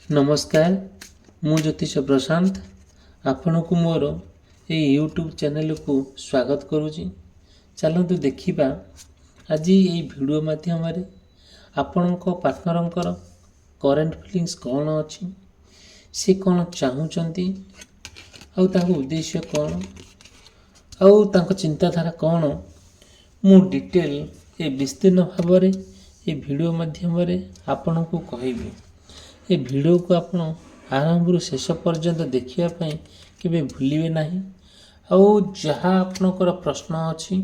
नमस्कार मु ज्योतिष प्रशांत आपण को मोर ये यूट्यूब चैनल को स्वागत करुँची। चलतु देखा आज ये वीडियो माध्यम आपण पार्टनर करेन्ट फिलिंग्स कौन अच्छी सी कौन चाहूँगी उद्देश्य कौन आउ चिंताधारा कौन मु डिटेल ए विस्तीर्ण भाव ये वीडियो माध्यम आपण को कहबी। ये वीडियो को आपण आरंभ शेष पर्यंत देखापी के भूलिए ना। जहाँ आपणकर प्रश्न अच्छी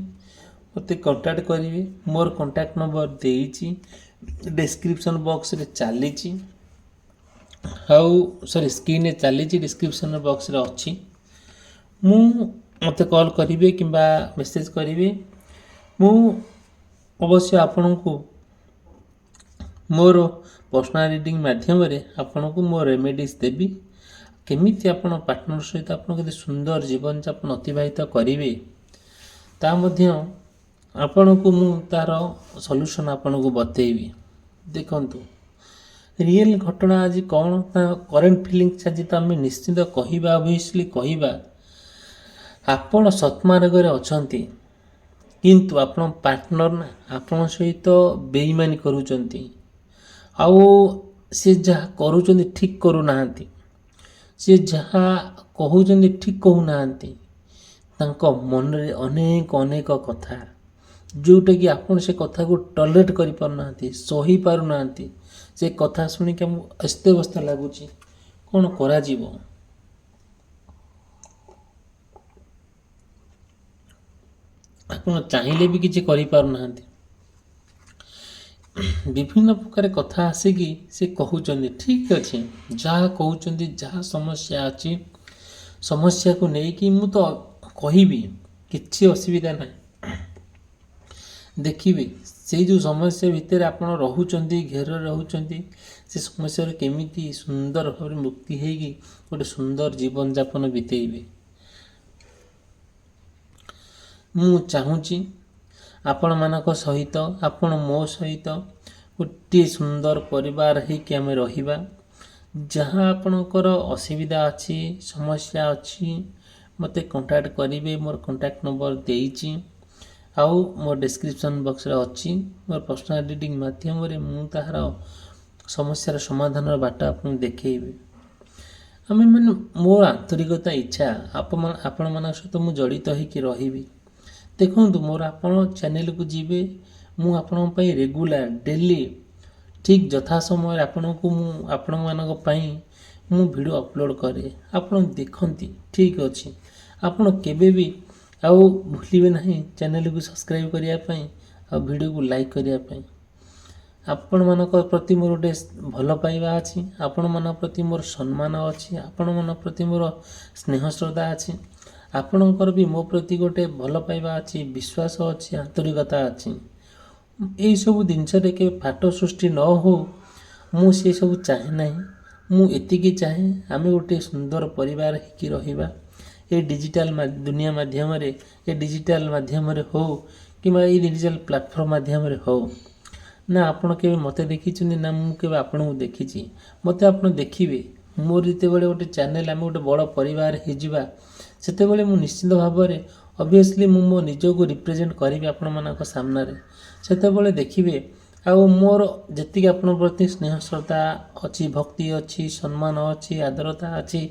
मत कंटाक्ट करेंगे। मोर कंटाक्ट नंबर देती डिस्क्रिप्शन बॉक्स रे चली सॉरी स्क्रीन चली डिस्क्रिप्शन बॉक्स रे अच्छी मत कॉल करेंगे कि मेसेज करेंगे। मु अवश्य आपण को मोर पर्सनल रीडिंग माध्यम आपण को मो रेमेडीज देवी केमिति आपण पार्टनर सहित आपन सुंदर जीवन यापन अतिबाहित करेंगे ता मध्य आपण को मु तार सॉल्यूशन आपण को बतेबी। देखंतु रियल घटना आज कौन करेंट फीलिंग्स आज तो आम निश्चित कहवा ऑब्वियसली कहवा आपण सत्मार्ग अछंती किंतु आपण पार्टनर ना आपण सहित बेईमानी करूचंती आउ से जहाँ करूचंती ठीक करू नाहंती से जहाँ कहउचंती ठीक कहू नाहंती तांको मन रे अनेक अनेक कथा जोटा कि आपण से कथा को टॉलरेट करि पार नाहंती सही पार नाहंती से कथा सुनि के अस्ते व्यस्त लागुची कौन करा जीवो। आपण चाहिले भी किछि करि पार नाहंती विभिन्न प्रकार कथा आसिकी से कहउचंदी ठीक अच्छे जहाँ कहउचंदी जहाँ समस्या अच्छी समस्या को लेकिन मु तो कहबी किसी असुविधा ना देखिए से जो समस्या भितर आपण रहुचंदी घेर रहुचंदी से समस्या केमिति सुंदर भाव मुक्ति होगी गोटे सुंदर जीवन यापन बितेबे। मु चाहूँगी आपण मानक सहित आपण मो सहित गोटे सुंदर परिवार होइकि आमे रहिबा। जहाँ आपणकर असुविधा अच्छी समस्या अच्छी मते कांटेक्ट करेंगे। मोर कांटेक्ट नंबर देइची आउ मोर डिस्क्रिप्शन बॉक्स रे अच्छी मोर पर्सनल रीडिंग माध्यम रे मु ताहार समस्यार समाधान बाट आपन देखेबी। आमे मन मोर आंतरिकता इच्छा आपण मान सहित मु जड़ित होइकि रहिबी। देखो मोर आपण चैनल को जीवे मु आपण पई रेगुलर डेली ठीक यथा समय आपण को मु आपण मानक पई मु वीडियो अपलोड करे आपण देखंती ठीक अछि। आपण केबे भी आउ भूलिबे नहीं चैनल को सब्सक्राइब करिया पई आ वीडियो को लाइक करिया पई। आपण मानक प्रति मोर गोटे भल पाइबा अछि आपण मान प्रति मोर सम्मान अछि आपण मान प्रति मोर स्नेह श्रद्धा अछि आपणकर भी मो प्रति गोटे भल पाइबा अच्छी विश्वास अच्छी आंतरिकता अच्छी। यही सब जिनस के फाट सृष्टि न हो मु से सब चाहे ना मु एतिकी चाहे आम गोटे सुंदर परिवार होकि रहिबा। ये डिजिटल दुनिया माध्यम ये डिजिटल माध्यम हो कि डिजिटल प्लेटफॉर्म माध्यम हो ना आपण के मते देखी ना मु के आपण को देखी मते आपण देखिए मोर जिते बड़े गोटे चैनल आम गोटे बड़ परिवार हो सेते बड़े मु निश्चित भाव में ऑब्वियसली मु मो निज को रिप्रेजेंट करी आपण मानक सामने सेते बड़े देखिए आउ मोर जति आपण प्रति स्नेह श्रद्धा अच्छी भक्ति अच्छी सम्मान अच्छी आदरता अच्छी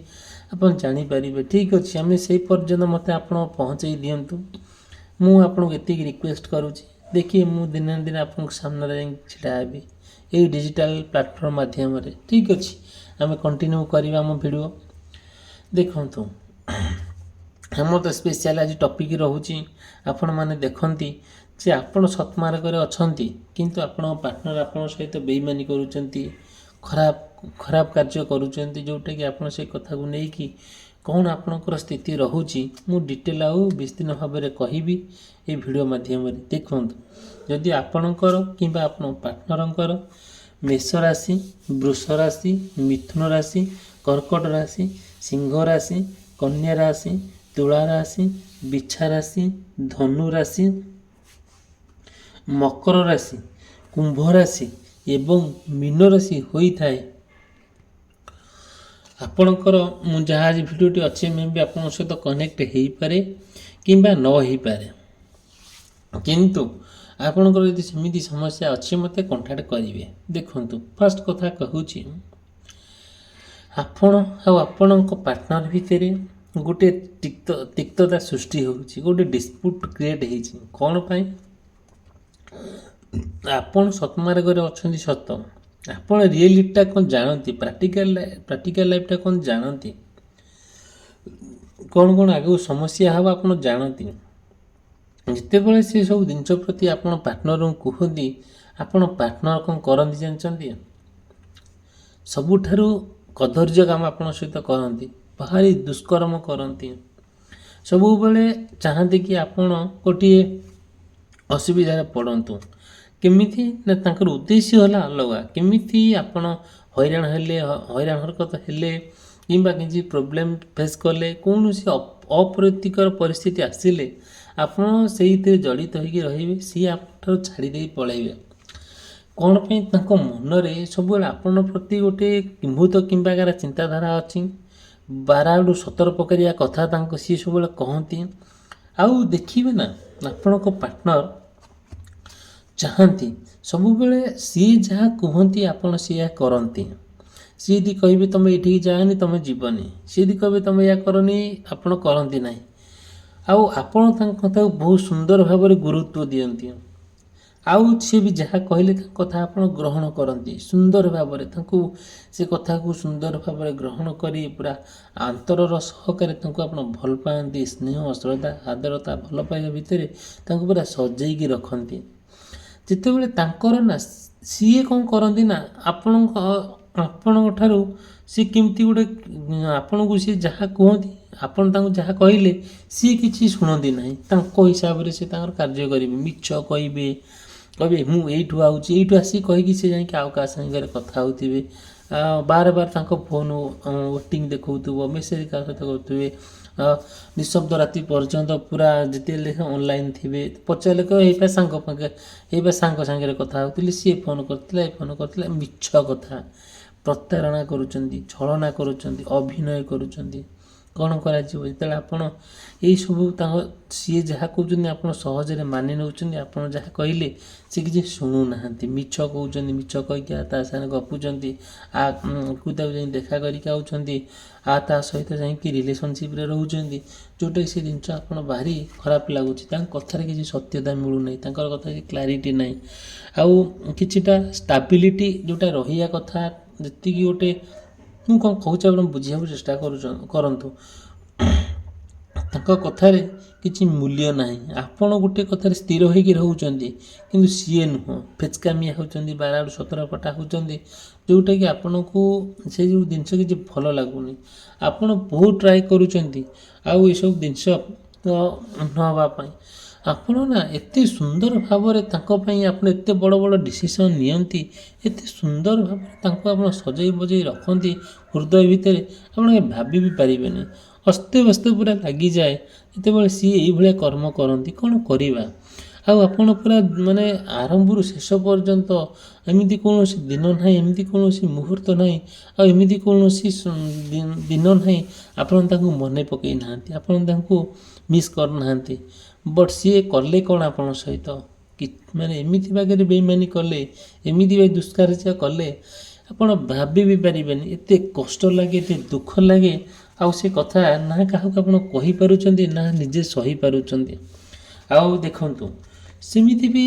आपण जानी पारिबे ठीक अच्छे आम से पर्यंत मते आपण पहुँचे दिंतु मु आपन एतिक रिक्वेस्ट करुँची। देखिए मु दिन दिन आपन सामने छिड़ा हेबी ये डिजिटल प्लेटफॉर्म माध्यम ठीक अच्छे आम कंटिन्यू करवा आम वीडियो। देखंतु हम तो स्पेशल आज टॉपिक रोचे आपण माने देखंती जे आपण सत्मार्ग अछंती किंतु आपण पार्टनर आपण सहित बेईमानी करूचंती खराब कार्य करूचंती जोटा कि आपण से कथा को नहीं कि कौन आपणकर स्थिति रहुची मु डिटेल आउ विस्तीर्ण भाव में कहबी ये वीडियो माध्यम रे। देखंतु जदि आपणकर किंबा आपण पार्टनरकर मेष राशि वृष राशि मिथुन राशि कर्कट राशि सिंह राशि कन्या राशि तुला राशि बिछा राशि धनु राशि मकर राशि कुंभ राशि एवं मीन राशि होई थाए ଆପଣଙ୍କର ମୁଁ ଯାହା ଆଜି ଭିଡ଼ିଓଟି ଅଛି ମେ ବି ଆପଣଙ୍କ ସହିତ କନେକ୍ଟ ହେଇପାରେ କିମ୍ବା ନ ହେଇପାରେ, କିନ୍ତୁ ଆପଣଙ୍କର ଯଦି ସେମିତି ସମସ୍ୟା ଅଛି ମୋତେ କଣ୍ଟାକ୍ଟ କରିବେ। ଦେଖନ୍ତୁ, ଫାର୍ଷ୍ଟ କଥା କହୁଛି, ଆପଣ ଆଉ ଆପଣଙ୍କ ପାର୍ଟନର ଭିତରେ ଗୋଟେ ତିକ୍ତତା ସୃଷ୍ଟି ହେଉଛି, ଗୋଟେ ଡିସ୍ପ୍ୟୁଟ୍ କ୍ରିଏଟ୍ ହେଇଛି। କ'ଣ ପାଇଁ? ଆପଣ ସତ୍ମାର୍ଗରେ ଅଛନ୍ତି ସତ, ଆପଣ ରିଏଲିଟିଟା କ'ଣ ଜାଣନ୍ତି, ପ୍ରାକ୍ଟିକାଲ ଲାଇଫ୍ଟା କ'ଣ ଜାଣନ୍ତି, କ'ଣ ଆଗକୁ ସମସ୍ୟା ହେବ ଆପଣ ଜାଣନ୍ତି। ଯେତେବେଳେ ସେ ସବୁ ଜିନିଷ ପ୍ରତି ଆପଣ ପାର୍ଟନରଙ୍କୁ କୁହନ୍ତି, ଆପଣ ପାର୍ଟନର କ'ଣ କରନ୍ତି ଜାଣିଛନ୍ତି? ସବୁଠାରୁ କଦର୍ଯ୍ୟ କାମ ଆପଣଙ୍କ ସହିତ କରନ୍ତି, ଭାରି ଦୁଷ୍କର୍ମ କରନ୍ତି। ସବୁବେଳେ ଚାହାନ୍ତି କି ଆପଣ ଗୋଟିଏ ଅସୁବିଧାରେ ପଡ଼ନ୍ତୁ। କେମିତି ନା ତାଙ୍କର ଉଦ୍ଦେଶ୍ୟ ହେଲା ଅଲଗା। କେମିତି ଆପଣ ହଇରାଣ ହରକତ ହେଲେ କିମ୍ବା କିଛି ପ୍ରୋବ୍ଲେମ୍ ଫେସ୍ କଲେ, କୌଣସି ଅପ୍ରୀତିକର ପରିସ୍ଥିତି ଆସିଲେ ଆପଣ ସେଇଥିରେ ଜଡ଼ିତ ହୋଇକି ରହିବେ, ସିଏ ଆପଣଠାରୁ ଛାଡ଼ି ଦେଇ ପଳାଇବେ। କ'ଣ ପାଇଁ? ତାଙ୍କ ମନରେ ସବୁବେଳେ ଆପଣଙ୍କ ପ୍ରତି ଗୋଟେ କିମ୍ଭୂତ କିମ୍ବା ଚିନ୍ତାଧାରା ଅଛି। 12 ଆଡ଼ୁ 17 ପ୍ରକାରିଆ କଥା ସିଏ ସବୁବେଳେ କହନ୍ତି। ଆଉ ଦେଖିବେ ନା, ଆପଣଙ୍କ ପାର୍ଟନର ଚାହାନ୍ତି ସବୁବେଳେ ସିଏ ଯାହା କୁହନ୍ତି ଆପଣ ସେଇଆ କରନ୍ତି। ସିଏ ଯଦି କହିବେ ତୁମେ ଏଇଠିକି ଯାଅନି, ତୁମେ ଯିବନି। ସିଏ ଯଦି କହିବେ ତୁମେ ଏଇଆ କରନି, ଆପଣ କରନ୍ତି ନାହିଁ। ଆଉ ଆପଣ ତାଙ୍କ କଥାକୁ ବହୁତ ସୁନ୍ଦର ଭାବରେ ଗୁରୁତ୍ୱ ଦିଅନ୍ତି। ଆଉ ସିଏ ବି ଯାହା କହିଲେ ତାଙ୍କ କଥା ଆପଣ ଗ୍ରହଣ କରନ୍ତି ସୁନ୍ଦର ଭାବରେ। ତାଙ୍କୁ ସେ କଥାକୁ ସୁନ୍ଦର ଭାବରେ ଗ୍ରହଣ କରି ପୁରା ଅନ୍ତରର ସହକାରେ ତାଙ୍କୁ ଆପଣ ଭଲ ପାଆନ୍ତି। ସ୍ନେହ, ଶ୍ରଦ୍ଧା, ଆଦରତା, ଭଲ ପାଇବା ଭିତରେ ତାଙ୍କୁ ପୁରା ସଜେଇକି ରଖନ୍ତି। ଯେତେବେଳେ ତାଙ୍କର ନା ସିଏ କ'ଣ କରନ୍ତି ନା, ଆପଣଙ୍କ ଠାରୁ ସିଏ କେମିତି ଗୋଟେ ଆପଣଙ୍କୁ ସିଏ ଯାହା କୁହନ୍ତି, ଆପଣ ତାଙ୍କୁ ଯାହା କହିଲେ ସିଏ କିଛି ଶୁଣନ୍ତି ନାହିଁ। ତାଙ୍କ ହିସାବରେ ସେ ତାଙ୍କର କାର୍ଯ୍ୟ କରିବେ, ମିଛ କହିବେ ମୁଁ ଏଇଠୁ ଆଉଛି, ଏଇଠୁ ଆସିକି କହିକି ସେ ଯାଇକି ଆଉ କାହା ସାଙ୍ଗରେ କଥା ହେଉଥିବେ। ବାର ତାଙ୍କ ଫୋନ୍ ୱେଟିଂ ଦେଖାଉଥିବ, ମେସେଜ୍ କାହା ସହିତ କରୁଥିବେ, ନିଃଶବ୍ଦ ରାତି ପର୍ଯ୍ୟନ୍ତ ପୁରା ଯେତେବେଳେ ଅନଲାଇନ୍ ଥିବେ। ପଚାରିଲେ କହିବେ ଏଇବା ସାଙ୍ଗ ସାଙ୍ଗରେ କଥା ହେଉଥିଲି, ସିଏ ଫୋନ୍ କରିଥିଲା, ଏ ଫୋନ୍ କରିଥିଲା। ମିଛ କଥା, ପ୍ରତାରଣା କରୁଛନ୍ତି, ଛଳନା କରୁଛନ୍ତି, ଅଭିନୟ କରୁଛନ୍ତି। କ'ଣ କରାଯିବ? ଯେତେବେଳେ ଆପଣ ଏଇସବୁ ସିଏ ଯାହା କହୁଛନ୍ତି ଆପଣ ସହଜରେ ମାନି ନେଉଛନ୍ତି, ଆପଣ ଯାହା କହିଲେ ସେ କିଛି ଶୁଣୁନାହାନ୍ତି, ମିଛ କହୁଛନ୍ତି, ମିଛ କହିକି ତା ସାଙ୍ଗରେ ଗପୁଛନ୍ତି, ତାକୁ ଯାଇ ଦେଖା କରିକି ଆଉଛନ୍ତି, ତା ସହିତ ଯାଇକି ରିଲେସନସିପ୍ରେ ରହୁଛନ୍ତି, ଯେଉଁଟାକି ସେ ଜିନିଷ ଆପଣ ଭାରି ଖରାପ ଲାଗୁଛି। ତାଙ୍କ କଥାରେ କିଛି ସତ୍ୟତା ମିଳୁନାହିଁ, ତାଙ୍କର କଥାରେ କ୍ଲାରିଟି ନାହିଁ। ଆଉ କିଛିଟା ଷ୍ଟାବିଲିଟି ଯେଉଁଟା ରହିବା କଥା, ଯେତିକି ଗୋଟେ ମୁଁ କ'ଣ କହୁଛି ଆପଣ ବୁଝିବାକୁ ଚେଷ୍ଟା କରନ୍ତୁ। ତାଙ୍କ କଥାରେ କିଛି ମୂଲ୍ୟ ନାହିଁ। ଆପଣ ଗୋଟେ କଥାରେ ସ୍ଥିର ହୋଇକି ରହୁଛନ୍ତି, କିନ୍ତୁ ସିଏ ନୁହଁ, ଫେଚକାମିଆ ହେଉଛନ୍ତି, 12 ଆଡ଼ୁ 17 ପଟା ହେଉଛନ୍ତି, ଯେଉଁଟାକି ଆପଣଙ୍କୁ ସେ ଯେଉଁ ଜିନିଷ କିଛି ଭଲ ଲାଗୁନି। ଆପଣ ବହୁତ ଟ୍ରାଏ କରୁଛନ୍ତି ଆଉ ଏସବୁ ଜିନିଷ ନ ହେବା ପାଇଁ। ଆପଣ ନା ଏତେ ସୁନ୍ଦର ଭାବରେ ତାଙ୍କ ପାଇଁ ଆପଣ ଏତେ ବଡ଼ ବଡ଼ ଡିସିସନ୍ ନିଅନ୍ତି, ଏତେ ସୁନ୍ଦର ଭାବରେ ତାଙ୍କୁ ଆପଣ ସଜେଇ ବଜେଇ ରଖନ୍ତି ହୃଦୟ ଭିତରେ, ଆପଣ ଭାବି ବି ପାରିବେନି। ଅସ୍ତବ୍ୟସ୍ତ ପୁରା ଲାଗିଯାଏ ଯେତେବେଳେ ସିଏ ଏଇଭଳିଆ କର୍ମ କରନ୍ତି। କ'ଣ କରିବା? ଆଉ ଆପଣ ପୁରା ଆରମ୍ଭରୁ ଶେଷ ପର୍ଯ୍ୟନ୍ତ ଏମିତି କୌଣସି ଦିନ ନାହିଁ, ଏମିତି କୌଣସି ମୁହୂର୍ତ୍ତ ନାହିଁ, ଆଉ ଏମିତି କୌଣସି ଦିନ ନାହିଁ ଆପଣ ତାଙ୍କୁ ମନେ ପକାଇ ନାହାନ୍ତି, ଆପଣ ତାଙ୍କୁ ମିସ୍ କରୁନାହାନ୍ତି। ବଟ୍ ସିଏ କଲେ କ'ଣ ଆପଣଙ୍କ ସହିତ? ଏମିତି ବାଗରେ ବେଇମାନି କଲେ, ଏମିତି ଦୁଷ୍କାର୍ଯ୍ୟ କଲେ, ଆପଣ ଭାବି ବି ପାରିବେନି। ଏତେ କଷ୍ଟ ଲାଗେ, ଏତେ ଦୁଃଖ ଲାଗେ। ଆଉ ସେ କଥା ନା କାହାକୁ ଆପଣ କହିପାରୁଛନ୍ତି, ନା ନିଜେ ସହିପାରୁଛନ୍ତି। ଆଉ ଦେଖନ୍ତୁ, ସେମିତି ବି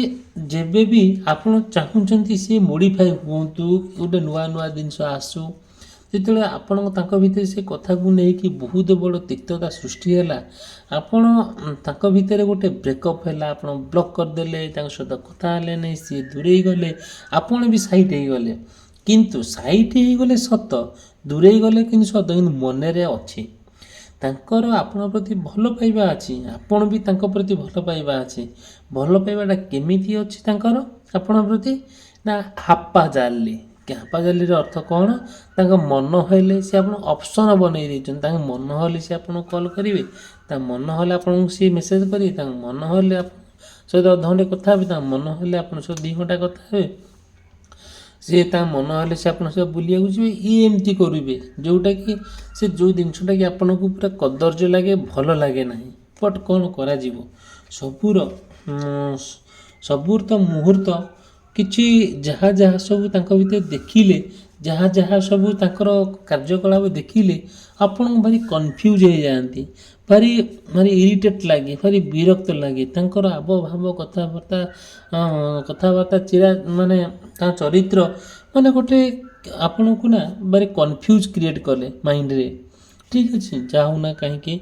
ଯେବେ ବି ଆପଣ ଚାହୁଁଛନ୍ତି ସିଏ ମୋଡ଼ିଫାଏ ହୁଅନ୍ତୁ, ଗୋଟେ ନୂଆ ନୂଆ ଜିନିଷ ଆସୁ, ଯେତେବେଳେ ତାଙ୍କ ଭିତରେ ସେ କଥାକୁ ନେଇକି ବହୁତ ବଡ଼ ତିକ୍ତତା ସୃଷ୍ଟି ହେଲା, ଆପଣ ତାଙ୍କ ଭିତରେ ଗୋଟେ ବ୍ରେକଅପ୍ ହେଲା, ଆପଣ ବ୍ଲକ୍ କରିଦେଲେ, ତାଙ୍କ ସହିତ କଥା ହେଲେ ନାହିଁ, ସିଏ ଦୂରେଇ ଗଲେ, ଆପଣ ବି ସାଇଟ୍ ହେଇଗଲେ। କିନ୍ତୁ ସାଇଟ୍ ହେଇଗଲେ ସତ, ଦୂରେଇ ଗଲେ କିନ୍ତୁ ସତ, କିନ୍ତୁ ମନରେ ଅଛି ତାଙ୍କର ଆପଣଙ୍କ ପ୍ରତି ଭଲ ପାଇବା ଅଛି, ଆପଣ ବି ତାଙ୍କ ପ୍ରତି ଭଲ ପାଇବା ଅଛି। ଭଲ ପାଇବାଟା କେମିତି ଅଛି ତାଙ୍କର ଆପଣଙ୍କ ପ୍ରତି? ନା ହାପାଜାଲି। ହାପାଜାଲିର ଅର୍ଥ କ'ଣ? ତାଙ୍କ ମନ ହେଲେ ସେ ଆପଣ ଅପସନ୍ ବନେଇ ଦେଇଛନ୍ତି। ତାଙ୍କ ମନ ହେଲେ ସେ ଆପଣଙ୍କୁ କଲ୍ କରିବେ, ତାଙ୍କ ମନ ହେଲେ ଆପଣଙ୍କୁ ସିଏ ମେସେଜ୍ କରିବେ, ତାଙ୍କ ମନ ହେଲେ ଆପଣ ସହିତ ଅଧଘଣ୍ଟେ କଥା ହେବେ, ତାଙ୍କ ମନ ହେଲେ ଆପଣଙ୍କ ସହିତ 2 ଘଣ୍ଟା କଥା ହେବେ। ସେ ତା ମନ ହେଲେ ସେ ଆପଣ ସହ ବୁଲିବାକୁ ଯିବେ, ଇଏ ଏମିତି କରିବେ ଯେଉଁଟାକି ସେ ଯେଉଁ ଜିନିଷଟାକି ଆପଣଙ୍କୁ ପୁରା କଦର୍ଯ୍ୟ ଲାଗେ, ଭଲ ଲାଗେ ନାହିଁ। ବଟ୍ କ'ଣ କରାଯିବ, ସବୁର ସବୁର ତ ମୁହୂର୍ତ୍ତ କିଛି ଯାହା ଯାହା ସବୁ ତାଙ୍କ ଭିତରେ ଦେଖିଲେ, ଯାହା ଯାହା ସବୁ ତାଙ୍କର କାର୍ଯ୍ୟକଳାପ ଦେଖିଲେ ଆପଣଙ୍କୁ ଭାରି କନଫ୍ୟୁଜ୍ ହେଇଯାଆନ୍ତି, ଭାରି ଭାରି ଇରିଟେଟ୍ ଲାଗେ, ଭାରି ବିରକ୍ତ ଲାଗେ। ତାଙ୍କର ଆବଭାବ କଥାବାର୍ତ୍ତା ଚିରା ମାନେ ତାଙ୍କ ଚରିତ୍ର ମାନେ ଗୋଟେ ଆପଣଙ୍କୁ ନା ଭାରି କନଫ୍ୟୁଜ୍ କ୍ରିଏଟ୍ କଲେ ମାଇଣ୍ଡରେ। ଠିକ୍ ଅଛି, ଯାହା ହଉ ନା କାହିଁକି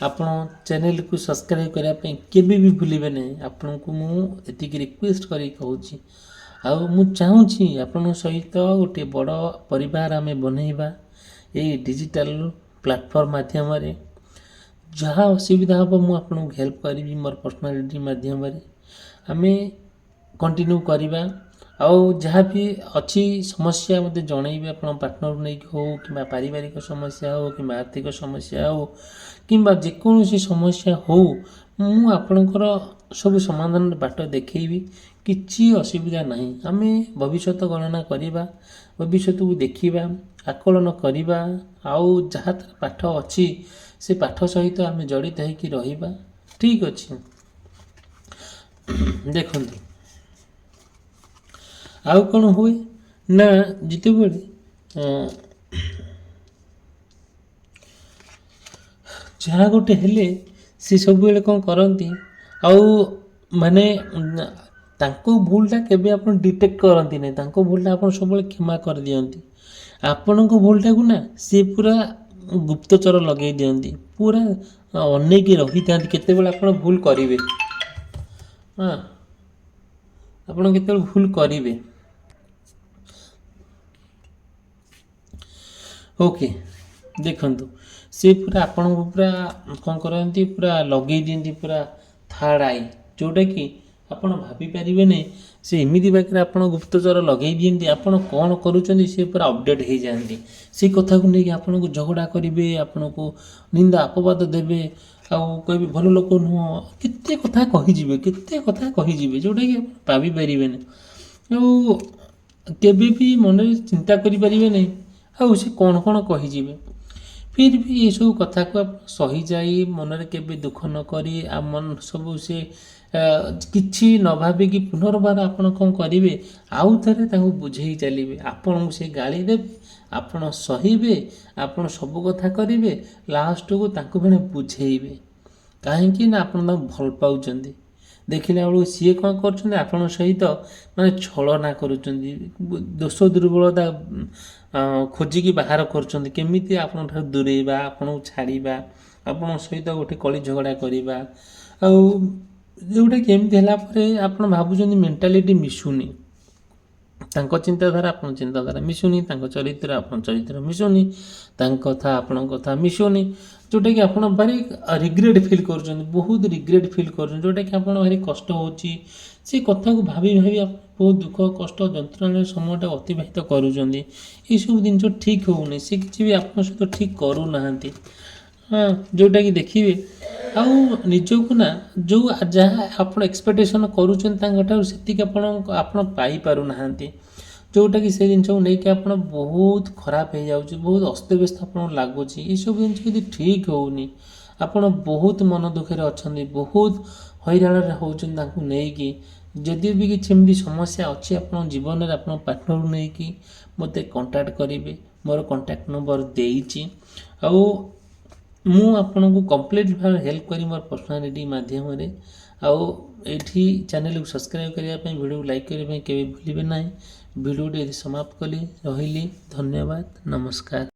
ଆପଣ ଚ୍ୟାନେଲକୁ ସବସ୍କ୍ରାଇବ୍ କରିବା ପାଇଁ କେବେ ବି ଭୁଲିବେ ନାହିଁ। ଆପଣଙ୍କୁ ମୁଁ ଏତିକି ରିକ୍ୱେଷ୍ଟ କରିକି କହୁଛି। ଆଉ ମୁଁ ଚାହୁଁଛି ଆପଣଙ୍କ ସହିତ ଗୋଟିଏ ବଡ଼ ପରିବାର ଆମେ ବନେଇବା ଏଇ ଡିଜିଟାଲ ପ୍ଲାଟଫର୍ମ ମାଧ୍ୟମରେ। ଯାହା ଅସୁବିଧା ହେବ ମୁଁ ଆପଣଙ୍କୁ ହେଲ୍ପ କରିବି ମୋର ପର୍ସନାଲିଟି ମାଧ୍ୟମରେ। ଆମେ କଣ୍ଟିନ୍ୟୁ କରିବା। ଆଉ ଯାହା ବି ଅଛି ସମସ୍ୟା ମୋତେ ଜଣାଇବେ, ଆପଣ ପାର୍ଟନରକୁ ନେଇକି ହେଉ କିମ୍ବା ପାରିବାରିକ ସମସ୍ୟା ହେଉ କିମ୍ବା ଆର୍ଥିକ ସମସ୍ୟା ହେଉ କିମ୍ବା ଯେକୌଣସି ସମସ୍ୟା ହେଉ, ମୁଁ ଆପଣଙ୍କର ସବୁ ସମାଧାନର ବାଟ ଦେଖେଇବି। କିଛି ଅସୁବିଧା ନାହିଁ। ଆମେ ଭବିଷ୍ୟତ ଗଣନା କରିବା, ଭବିଷ୍ୟତକୁ ଦେଖିବା, ଆକଳନ କରିବା, ଆଉ ଯାହା ପାଠ ଅଛି ସେ ପାଠ ସହିତ ଆମେ ଜଡ଼ିତ ହେଇକି ରହିବା। ଠିକ୍ ଅଛି। ଦେଖନ୍ତୁ, ଆଉ କ'ଣ ହୁଏ ନା ଯେତେବେଳେ ଯାହା ଗୋଟେ ହେଲେ ସେ ସବୁବେଳେ କ'ଣ କରନ୍ତି, ଆଉ ମାନେ ତାଙ୍କ ଭୁଲଟା କେବେ ଆପଣ ଡିଟେକ୍ଟ କରନ୍ତି ନାହିଁ, ତାଙ୍କ ଭୁଲଟା ଆପଣ ସବୁବେଳେ କ୍ଷମା କରିଦିଅନ୍ତି। ଆପଣଙ୍କ ଭୁଲଟାକୁ ନା ସେ ପୁରା ଗୁପ୍ତଚର ଲଗେଇ ଦିଅନ୍ତି, ପୁରା ଅନେଇକି ରହିଥାନ୍ତି କେତେବେଳେ ଆପଣ ଭୁଲ କରିବେ। ହଁ, ଆପଣ କେତେବେଳେ ଭୁଲ କରିବେ। ଓକେ, ଦେଖନ୍ତୁ ସେ ପୁରା ଆପଣଙ୍କୁ ପୁରା କ'ଣ କରନ୍ତି, ପୁରା ଲଗେଇ ଦିଅନ୍ତି ପୁରା ଥାର୍ଡ଼ ଆଇ, ଯେଉଁଟାକି ଆପଣ ଭାବିପାରିବେନି। ସେ ଏମିତି ପାଖରେ ଆପଣ ଗୁପ୍ତଚର ଲଗେଇ ଦିଅନ୍ତି, ଆପଣ କ'ଣ କରୁଛନ୍ତି ସେ ପୁରା ଅପଡ଼େଟ୍ ହେଇଯାଆନ୍ତି। ସେ କଥାକୁ ନେଇକି ଆପଣଙ୍କୁ ଝଗଡ଼ା କରିବେ, ଆପଣଙ୍କୁ ନିନ୍ଦା ଅପବାଦ ଦେବେ, ଆଉ କହିବେ ଭଲ ଲୋକ ନୁହଁ, କେତେ କଥା କହିଯିବେ, କେତେ କଥା କହିଯିବେ ଯେଉଁଟାକି ଆପଣ ଭାବିପାରିବେନି। ଆଉ କେବେ ବି ମନରେ ଚିନ୍ତା କରିପାରିବେ ନାହିଁ ଆଉ ସେ କ'ଣ କ'ଣ କହିଯିବେ। ଫିର୍ ବି ଏସବୁ କଥାକୁ ଆପଣ ସହିଯାଇ ମନରେ କେବେ ଦୁଃଖ ନ କରି ମନ ସବୁ ସେ କିଛି ନ ଭାବିକି ପୁନର୍ବାର ଆପଣ କ'ଣ କରିବେ, ଆଉ ଥରେ ତାଙ୍କୁ ବୁଝେଇ ଚାଲିବେ। ଆପଣଙ୍କୁ ସେ ଗାଳି ଦେବେ, ଆପଣ ସହିବେ, ଆପଣ ସବୁ କଥା କରିବେ, ଲାଷ୍ଟକୁ ତାଙ୍କୁ ପୁଣି ବୁଝେଇବେ। କାହିଁକି ନା ଆପଣ ତାଙ୍କୁ ଭଲ ପାଉଛନ୍ତି। ଦେଖିଲା ବେଳକୁ ସିଏ କ'ଣ କରୁଛନ୍ତି, ଆପଣଙ୍କ ସହିତ ମାନେ ଛଳନା କରୁଛନ୍ତି, ଦୋଷ ଦୁର୍ବଳତା ଖୋଜିକି ବାହାର କରୁଛନ୍ତି, କେମିତି ଆପଣଙ୍କ ଠାରୁ ଦୂରେଇବା, ଆପଣଙ୍କୁ ଛାଡ଼ିବା, ଆପଣଙ୍କ ସହିତ ଗୋଟେ କଳି ଝଗଡ଼ା କରିବା। ଆଉ ଯେଉଁଟାକି ଏମିତି ହେଲା ପରେ ଆପଣ ଭାବୁଛନ୍ତି ମେଣ୍ଟାଲିଟି ମିଶୁନି, ତାଙ୍କ ଚିନ୍ତାଧାରା ଆପଣଙ୍କ ଚିନ୍ତାଧାରା ମିଶୁନି, ତାଙ୍କ ଚରିତ୍ର ଆପଣଙ୍କ ଚରିତ୍ର ମିଶୁନି, ତାଙ୍କ କଥା ଆପଣଙ୍କ କଥା ମିଶୁନି, ଯେଉଁଟାକି ଆପଣ ଭାରି ରିଗ୍ରେଟ୍ ଫିଲ୍ କରୁଛନ୍ତି, ବହୁତ ରିଗ୍ରେଟ୍ ଫିଲ୍ କରୁଛନ୍ତି, ଯେଉଁଟାକି ଆପଣ ଭାରି କଷ୍ଟ ହେଉଛି। ସେ କଥାକୁ ଭାବି ଭାବି ଆପଣ ବହୁତ ଦୁଃଖ କଷ୍ଟ ଯନ୍ତ୍ରଣାରେ ସମୟଟା ଅତିବାହିତ କରୁଛନ୍ତି। ଏସବୁ ଜିନିଷ ଠିକ୍ ହେଉନି, ସେ କିଛି ବି ଆପଣଙ୍କ ସହିତ ଠିକ୍ କରୁନାହାନ୍ତି। ହଁ, ଯେଉଁଟାକି ଦେଖିବେ ଆଉ ନିଜକୁ ନା ଯେଉଁ ଯାହା ଆପଣ ଏକ୍ସପେକ୍ଟେସନ୍ କରୁଛନ୍ତି ତାଙ୍କଠାରୁ ସେତିକି ଆପଣ ପାଇପାରୁନାହାନ୍ତି, ଯେଉଁଟାକି ସେ ଜିନିଷକୁ ନେଇକି ଆପଣ ବହୁତ ଖରାପ ହେଇଯାଉଛି, ବହୁତ ଅସ୍ତବ୍ୟସ୍ତ ଆପଣଙ୍କୁ ଲାଗୁଛି। ଏସବୁ ଜିନିଷ ଯଦି ଠିକ୍ ହେଉନି, ଆପଣ ବହୁତ ମନ ଦୁଃଖରେ ଅଛନ୍ତି, ବହୁତ ହଇରାଣରେ ହେଉଛନ୍ତି ତାଙ୍କୁ ନେଇକି। ଯଦି ବି କିଛି ଏମିତି ସମସ୍ୟା ଅଛି ଆପଣଙ୍କ ଜୀବନରେ, ଆପଣ ପାର୍ଟନରକୁ ନେଇକି ମୋତେ କଣ୍ଟାକ୍ଟ କରିବେ। ମୋର କଣ୍ଟାକ୍ଟ ନମ୍ବର ଦେଇଛି। ଆଉ ମୁଁ ଆପଣଙ୍କୁ କମ୍ପ୍ଲିଟ୍ ଭାବେ ହେଲ୍ପ କରି ମୋର ପର୍ସନାଲିଟି ମାଧ୍ୟମରେ। ଆଉ ଏଇଠି ଚ୍ୟାନେଲକୁ ସବସ୍କ୍ରାଇବ୍ କରିବା ପାଇଁ, ଭିଡ଼ିଓକୁ ଲାଇକ୍ କରିବା ପାଇଁ କେବେ ଭୁଲିବେ ନାହିଁ। ଭିଡ଼ିଓଟି ଏଠି ସମାପ୍ତ କଲି, ରହିଲି, ଧନ୍ୟବାଦ, ନମସ୍କାର।